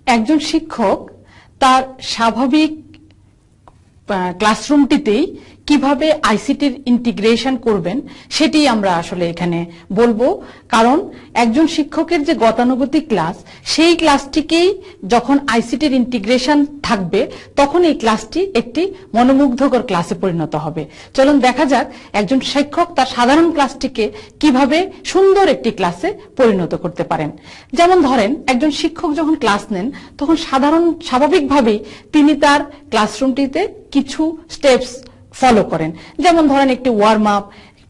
একজন শিক্ষক তার স্বাভাবিক ক্লাসরুমটিতেই কিভাবে আইসিটির ইন্টিগ্রেশন করবেন সেটি আমরা আসলে এখানে বলবো। কারণ একজন শিক্ষকের যে গতানুগতিক ক্লাস, সেই ক্লাসটিকেই যখন আইসিটির ইন্টিগ্রেশন থাকবে তখন এই ক্লাসটি একটি মনোমুগ্ধকর ক্লাসে পরিণত হবে। চলুন দেখা যাক একজন শিক্ষক তার সাধারণ ক্লাসটিকে কিভাবে সুন্দর একটি ক্লাসে পরিণত করতে পারেন। যেমন ধরেন একজন শিক্ষক যখন ক্লাস নেন তখন স্বাভাবিকভাবেই তিনি তার ক্লাসরুমটিতে কিছু স্টেপস ফলো করেন। যেমন ধরেন একটি ওয়ার্ম আপ,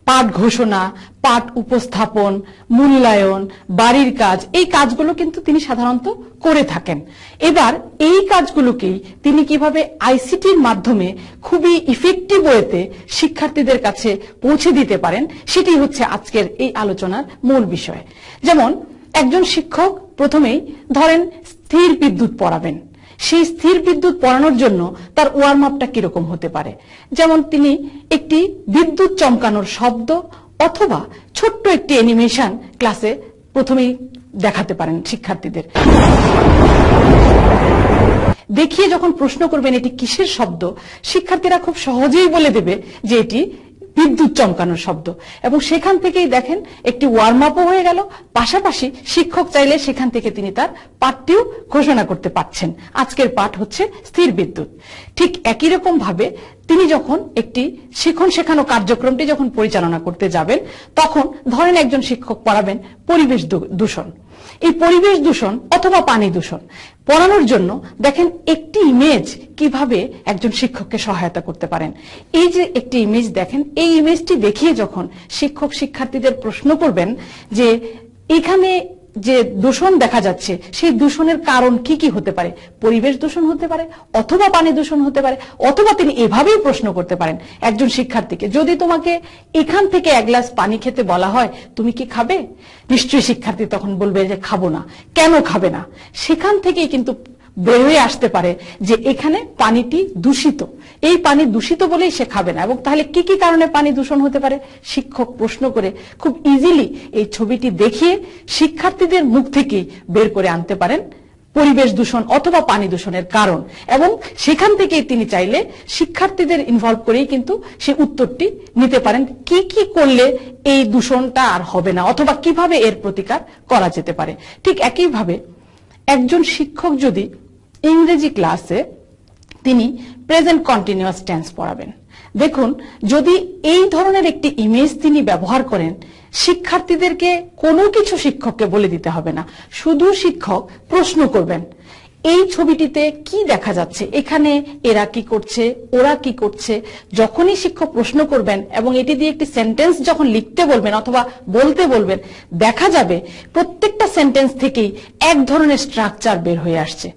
পাঠ ঘোষণা, পাঠ উপস্থাপন, মূল্যায়ন, বাড়ির কাজ, এই কাজগুলো কিন্তু তিনি সাধারণত করে থাকেন। এবার এই কাজগুলোকেই তিনি কিভাবে আইসিটির মাধ্যমে খুবই ইফেক্টিভ ওয়েতে শিক্ষার্থীদের কাছে পৌঁছে দিতে পারেন সেটি হচ্ছে আজকের এই আলোচনার মূল বিষয়। যেমন একজন শিক্ষক প্রথমেই ধরেন স্থির বিদ্যুৎ পড়াবেন। সেই স্থির বিদ্যুৎ পড়ানোর জন্য তার ওয়ার্ম আপটা কিরকম হতে পারে? যেমন তিনি একটি বিদ্যুৎ চমকানোর শব্দ অথবা ছোট্ট একটি অ্যানিমেশন ক্লাসে প্রথমেই দেখাতে পারেন শিক্ষার্থীদের। দেখিয়ে যখন প্রশ্ন করবেন এটি কিসের শব্দ, শিক্ষার্থীরা খুব সহজেই বলে দেবে যে এটি বিদ্যুৎ চমকানোর শব্দ। এবং সেখান থেকেই দেখেন একটি ওয়ার্ম আপও হয়ে গেল, পাশাপাশি শিক্ষক চাইলে সেখান থেকে তিনি তার পাঠটিও ঘোষণা করতে পারছেন। আজকের পাঠ হচ্ছে স্থির বিদ্যুৎ। ঠিক একই রকম ভাবে তিনি যখন একটি শিখন শেখানো কার্যক্রমটি যখন পরিচালনা করতে যাবেন তখন ধরেন একজন শিক্ষক পড়াবেন পরিবেশ দূষণ। এই পরিবেশ দূষণ অথবা পানি দূষণ পড়ানোর জন্য দেখেন একটি ইমেজ কিভাবে একজন শিক্ষককে সহায়তা করতে পারেন। এই যে একটি ইমেজ দেখেন, এই ইমেজটি দেখিয়ে যখন শিক্ষক শিক্ষার্থীদের প্রশ্ন করবেন যে এখানে যে দূষণ দেখা যাচ্ছে সেই দূষণের কারণ কি কি হতে পারে, পরিবেশ দূষণ হতে পারে অথবা পানি দূষণ হতে পারে, অথবা তিনি এভাবেই প্রশ্ন করতে পারেন একজন শিক্ষার্থীকে, যদি তোমাকে এখান থেকে এক গ্লাস পানি খেতে বলা হয় তুমি কি খাবে? নিশ্চয়ই শিক্ষার্থী তখন বলবে যে খাবো না। কেন খাবে না? সেখান থেকেই কিন্তু বের হয়ে আসতে পারে যে এখানে পানিটি দূষিত, এই পানি দূষিত বলেই সে খাবে না। এবং তাহলে কি কি কারণে পানি দূষণ হতে পারে শিক্ষক প্রশ্ন করে খুব ইজিলি এই ছবিটি দেখিয়ে শিক্ষার্থীদের মুখ থেকেই বের করে আনতে পারেন পরিবেশ দূষণ অথবা পানি দূষণের কারণ। এবং সেখান থেকেই তিনি চাইলে শিক্ষার্থীদের ইনভলভ করেই কিন্তু সে উত্তরটি নিতে পারেন কি কি করলে এই দূষণটা আর হবে না অথবা কিভাবে এর প্রতিকার করা যেতে পারে। ঠিক একইভাবে একজন শিক্ষক যদি ইংরেজি ক্লাসে তিনি প্রেজেন্ট কন্টিনিউয়াস টেন্স পড়াবেন, দেখুন যদি এই ধরনের একটি ইমেজ তিনি ব্যবহার করেন শিক্ষার্থীদেরকে কোনো কিছু শিক্ষককে বলে দিতে হবে না, শুধু শিক্ষক প্রশ্ন করবেন এই ছবিটিতে কি দেখা যাচ্ছে, এখানে এরা কি করছে, ওরা কি করছে। যখনই শিক্ষক প্রশ্ন করবেন এবং এটি দিয়ে একটি সেন্টেন্স যখন লিখতে বলবেন অথবা বলতে বলবেন, দেখা যাবে প্রত্যেকটা সেন্টেন্স থেকেই এক ধরনের স্ট্রাকচার বের হয়ে আসছে।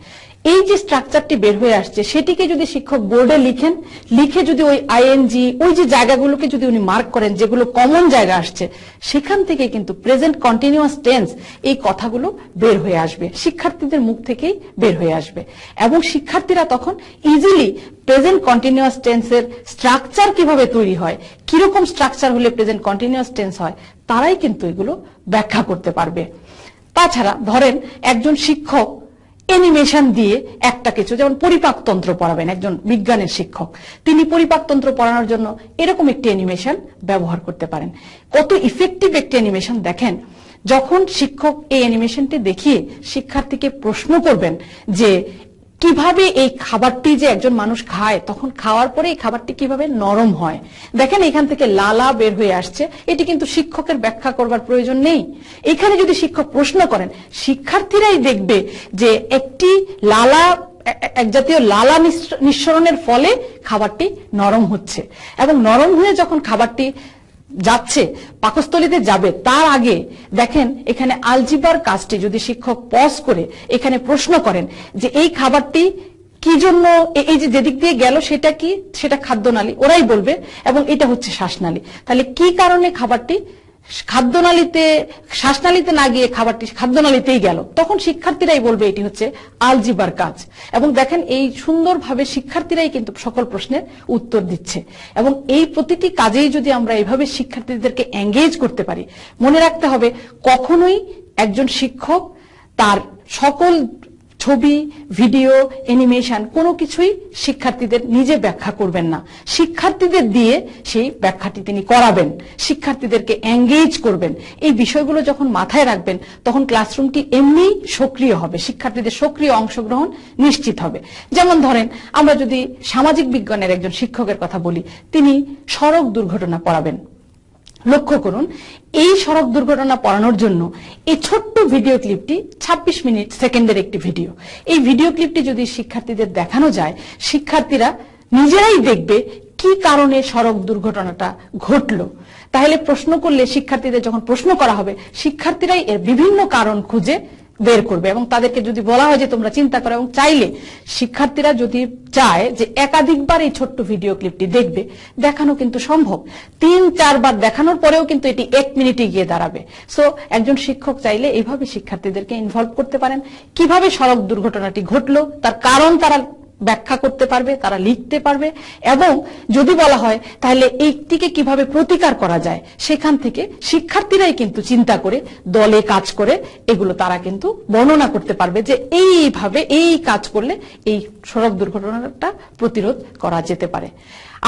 এই যে স্ট্রাকচারটি বের হয়ে আসছে সেটিকে যদি শিক্ষক বোর্ডে লিখেন, লিখে যদি ওই আইএনজি ওই যে জায়গাগুলোকে যদি উনি মার্ক করেন যেগুলো কমন জায়গা আসছে, সেখান থেকে কিন্তু প্রেজেন্ট কন্টিনিউয়াস টেন্স এই কথাগুলো বের হয়ে আসবে, শিক্ষার্থীদের মুখ থেকেই বের হয়ে আসবে। এবং শিক্ষার্থীরা তখন ইজিলি প্রেজেন্ট কন্টিনিউয়াস টেন্সের স্ট্রাকচার কিভাবে তৈরি হয়, কিরকম স্ট্রাকচার হলে প্রেজেন্ট কন্টিনিউয়াস টেন্স হয়, তারাই কিন্তু এগুলো ব্যাখ্যা করতে পারবে। তাছাড়া ধরেন একজন শিক্ষক অ্যানিমেশন দিয়ে একটা কিছু, যেমন পরিপাকতন্ত্র পড়াবেন একজন বিজ্ঞানের শিক্ষক, তিনি পরিপাকতন্ত্র পড়ানোর জন্য এরকম একটি অ্যানিমেশন ব্যবহার করতে পারেন। কত ইফেক্টিভ একটি অ্যানিমেশন দেখেন। যখন শিক্ষক এই অ্যানিমেশনটি দেখিয়ে শিক্ষার্থীকে প্রশ্ন করবেন যে কিভাবে এই খাবারটি যে একজন মানুষ খায় তখন খাওয়ার পরে এই খাবারটি কিভাবে নরম হয়, দেখেন এখান থেকে লালা বের হয়ে আসছে, এটি কিন্তু শিক্ষকের ব্যাখ্যা করবার প্রয়োজন নেই। এখানে যদি শিক্ষক প্রশ্ন করেন শিক্ষার্থীরাই দেখবে যে একটি লালা, এক জাতীয় লালা নিঃসরণের ফলে খাবারটি নরম হচ্ছে। এবং নরম হয়ে যখন খাবারটি যাচ্ছে পাকস্থলীতে যাবে তার আগে দেখেন এখানে আলজিবার কাজটি যদি শিক্ষক পজ করে এখানে প্রশ্ন করেন যে এই খাবারটি কি জন্য এই যে যেদিক দিয়ে গেল সেটা কি, সেটা খাদ্যনালী, ওরাই বলবে, এবং এটা হচ্ছে শ্বাসনালী। তাহলে কি কারণে খাবারটি খাদ্যনালীতে, শ্বাসনালীতে না গিয়ে খাবারটি খাদ্যনালীতেই গেল, তখন শিক্ষার্থীরাই বলবে এটি হচ্ছে আলজিবার কাজ। এবং দেখেন এই সুন্দরভাবে শিক্ষার্থীরাই কিন্তু সকল প্রশ্নের উত্তর দিচ্ছে। এবং এই প্রতিটি কাজেই যদি আমরা এইভাবে শিক্ষার্থীদেরকে এঙ্গেজ করতে পারি, মনে রাখতে হবে কখনোই একজন শিক্ষক তার সকল ছবি, ভিডিও, অ্যানিমেশন কোনো কিছুই শিক্ষার্থীদের নিজে ব্যাখ্যা করবেন না, শিক্ষার্থীদের দিয়ে সেই ব্যাখ্যাটি তিনি করাবেন, শিক্ষার্থীদেরকে এঙ্গেজ করবেন। এই বিষয়গুলো যখন মাথায় রাখবেন তখন ক্লাসরুমটি এমনি সক্রিয় হবে, শিক্ষার্থীদের সক্রিয় অংশগ্রহণ নিশ্চিত হবে। যেমন ধরেন, আমরা যদি সামাজিক বিজ্ঞানের একজন শিক্ষকের কথা বলি, তিনি সড়ক দুর্ঘটনা পড়াবেন। লক্ষ্য করুন, এই সড়ক দুর্ঘটনা পড়ানোর জন্য এই ছোট্ট ভিডিও ক্লিপটি 26 সেকেন্ডের একটি ভিডিও, এই ভিডিও ক্লিপটি যদি শিক্ষার্থীদের দেখানো যায়, শিক্ষার্থীরা নিজেরাই দেখবে কি কারণে সড়ক দুর্ঘটনাটা ঘটলো। তাহলে প্রশ্ন করলে শিক্ষার্থীদের যখন প্রশ্ন করা হবে, শিক্ষার্থীরাই এর বিভিন্ন কারণ খুঁজে বের করবে। এবং তাদেরকে যদি বলা হয় যে তোমরা চিন্তা করো, এবং চাইলে শিক্ষার্থীরা যদি চায় যে একাধিকবার এই ছোট্ট ভিডিও ক্লিপটি দেখবে, দেখানো কিন্তু সম্ভব। 3-4 বার দেখানোর পরেও কিন্তু এটি 1 মিনিটে গিয়ে দাঁড়াবে। সো একজন শিক্ষক চাইলে এইভাবে শিক্ষার্থীদেরকে ইনভলভ করতে পারেন। কিভাবে সড়ক দুর্ঘটনাটি ঘটলো তার কারণ তারা ব্যাখ্যা করতে পারবে, তারা লিখতে পারবে, এবং যদি বলা হয় তাহলে এইটিকে কিভাবে প্রতিকার করা যায়, সেখান থেকে শিক্ষার্থীরাই কিন্তু চিন্তা করে দলে কাজ করে এগুলো তারা কিন্তু বর্ণনা করতে পারবে যে এইভাবে এই কাজ করলে এই সড়ক দুর্ঘটনাটা প্রতিরোধ করা যেতে পারে।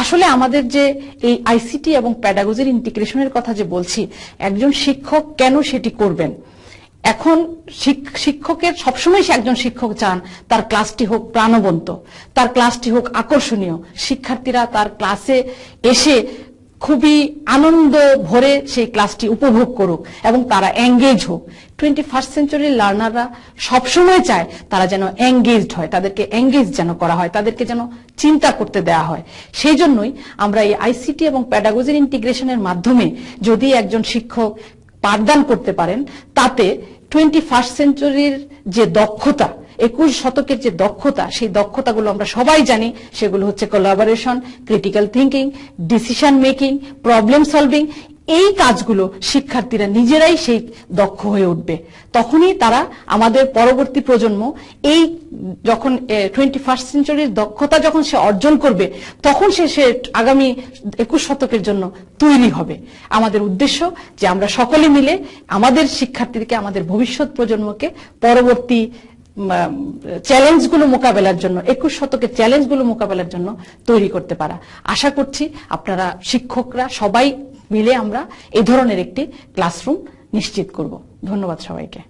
আসলে আমাদের যে এই আইসিটি এবং প্যাডাগজির ইন্টিগ্রেশনের কথা যে বলছি, একজন শিক্ষক কেন সেটি করবেন। এখন শিক্ষকের সবসময় একজন শিক্ষক চান তার ক্লাসটি হোক প্রাণবন্ত, তার ক্লাসটি হোক আকর্ষণীয়, শিক্ষার্থীরা তার ক্লাসে এসে খুবই আনন্দ ভরে সেই ক্লাসটি উপভোগ করুক এবং তারা এঙ্গেজ হোক। 21st সেঞ্চুরির লার্নাররা সবসময় চায় তারা যেন এঙ্গেজড হয়, তাদেরকে এঙ্গেজ যেন করা হয়, তাদেরকে যেন চিন্তা করতে দেয়া হয়। সেই জন্যই আমরা এই আইসিটি এবং প্যাডাগজির ইন্টিগ্রেশনের মাধ্যমে যদি একজন শিক্ষক পাঠদান করতে পারেন, তাতে 21st সেঞ্চুরির যে দক্ষতা, 21 শতকের যে দক্ষতা, সেই দক্ষতাগুলো আমরা সবাই জানি, সেগুলো হচ্ছে collaboration, critical thinking, decision making, problem solving. এই কাজগুলো শিক্ষার্থীরা নিজেরাই সেই দক্ষ হয়ে উঠবে। তখনই তারা আমাদের পরবর্তী প্রজন্ম এই যখন 21st সেঞ্চুরির দক্ষতা যখন সে অর্জন করবে, তখন সে আগামী 21 শতকের জন্য তৈরি হবে। আমাদের উদ্দেশ্য যে আমরা সকলে মিলে আমাদের শিক্ষার্থীদেরকে, আমাদের ভবিষ্যৎ প্রজন্মকে পরবর্তী চ্যালেঞ্জগুলো মোকাবেলার জন্য, 21 শতকের চ্যালেঞ্জগুলো মোকাবেলার জন্য তৈরি করতে পারা। আশা করছি আপনারা শিক্ষকরা সবাই মিলে আমরা এই ধরনের একটি ক্লাসরুম নিশ্চিত করব। ধন্যবাদ সবাইকে।